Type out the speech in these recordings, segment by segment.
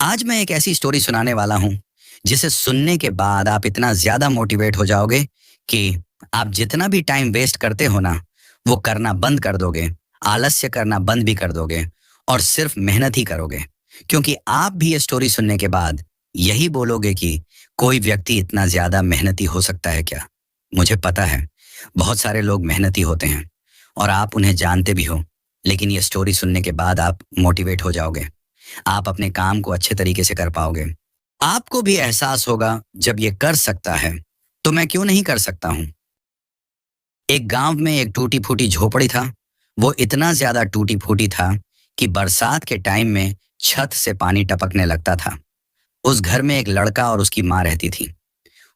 आज मैं एक ऐसी स्टोरी सुनाने वाला हूँ, जिसे सुनने के बाद आप इतना ज़्यादा मोटिवेट हो जाओगे कि आप जितना भी टाइम वेस्ट करते हो ना, वो करना बंद कर दोगे, आलस्य करना बंद भी कर दोगे और सिर्फ मेहनत ही करोगे। क्योंकि आप भी ये स्टोरी सुनने के बाद यही बोलोगे कि कोई व्यक्ति इतना ज़्यादा मेहनती हो सकता है क्या? मुझे पता है, बहुत सारे लोग मेहनती होते हैं और आप उन्हें जानते भी हो, लेकिन ये स्टोरी सुनने के बाद आप मोटिवेट हो जाओगे। आप अपने काम को अच्छे तरीके से कर पाओगे। आपको भी एहसास होगा जब ये कर सकता है, तो मैं क्यों नहीं कर सकता हूँ? एक गाँव में एक टूटी-फूटी झोपड़ी था। वो इतना ज़्यादा टूटी-फूटी था कि बरसात के टाइम में छत से पानी टपकने लगता था। उस घर में एक लड़का और उसकी माँ रहती थी।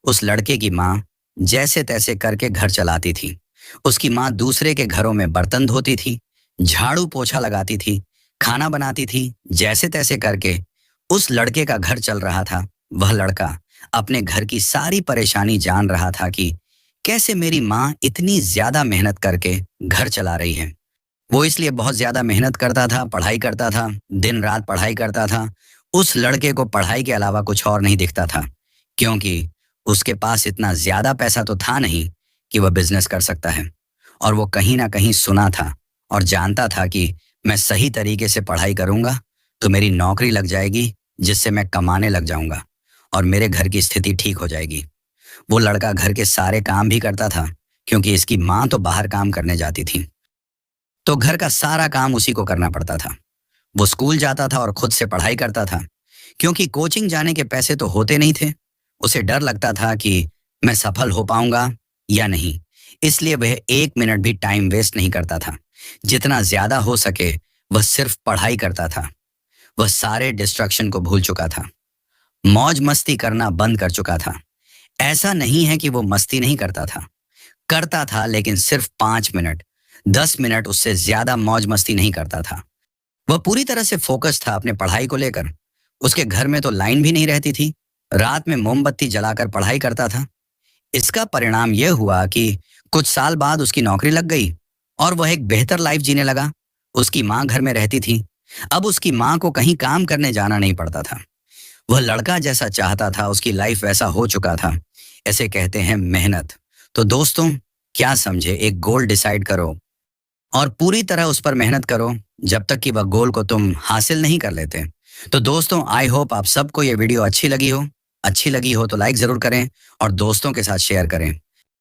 उस लड़के की माँ जैसे-तैसे करके घर चलाती थी। उसकी माँ दूसरे के घरों में बर्तन धोती थी, झाड़ू-पोछा लगाती थी, खाना बनाती थी, जैसे-तैसे करके उस लड़के का घर चल रहा था। वह लड़का अपने घर की सारी परेशानी जान रहा था कि कैसे मेरी माँ इतनी ज़्यादा मेहनत करके घर चला रही है। वो इसलिए बहुत ज़्यादा मेहनत करता था, पढ़ाई करता था, दिन-रात पढ़ाई करता था। उस लड़के को पढ़ाई के अलावा कुछ और नहीं दिखता था, क्योंकि उसके पास इतना ज़्यादा पैसा तो था नहीं कि वह बिज़नेस कर सकता है। और वो कहीं न कहीं सुना था और जानता था कि मैं सही तरीके से पढ़ाई करूँगा, तो मेरी नौकरी लग जाएगी, जिससे मैं कमाने लग जाऊँगा और मेरे घर की स्थिति ठीक हो जाएगी। वो लड़का घर के सारे काम भी करता था, क्योंकि इसकी माँ तो बाहर काम करने जाती थी। तो घर का सारा काम उसी को करना पड़ता था। वो स्कूल जाता था और खुद से पढ़ाई करता था, क्योंकि कोचिंग जाने के पैसे तो होते नहीं थे। उसे डर लगता था कि मैं सफल हो पाऊंगा या नहीं, इसलिए वह एक मिनट भी टाइम वेस्ट नहीं करता था। जितना ज्यादा हो सके वह सिर्फ पढ़ाई करता था। वह सारे डिस्ट्रैक्शन को भूल चुका था, मौज मस्ती करना बंद कर चुका था। ऐसा नहीं है कि वो मस्ती नहीं करता था, करता था, लेकिन सिर्फ 5 मिनट, 10 मिनट, उससे ज्यादा मौज मस्ती नहीं करता था। वह पूरी तरह से फोकस था अपने पढ़ाई को लेकर। उसके घर में तो लाइन भी नहीं रहती थी। रात में मोमबत्ती जलाकर पढ़ाई करता था। इसका परिणाम यह हुआ कि कुछ साल बाद उसकी नौकरी लग गई और वह एक बेहतर लाइफ जीने लगा। उसकी माँ घर में रहती थी। अब उसकी माँ को कहीं काम करने जाना नहीं पड़ता था। वह लड़का जैसा चाहता था, उसकी लाइफ वैसा हो चुका था। ऐसे कहते हैं मेहनत। तो दोस्तों, क्या समझे, एक गोल डिसाइड करो और पूरी तरह उस पर मेहनत करो, जब तक कि वह गोल को तुम हासिल नहीं कर लेते। तो दोस्तों, आई होप आप सबको ये वीडियो अच्छी लगी हो। अच्छी लगी हो तो लाइक ज़रूर करें और दोस्तों के साथ शेयर करें।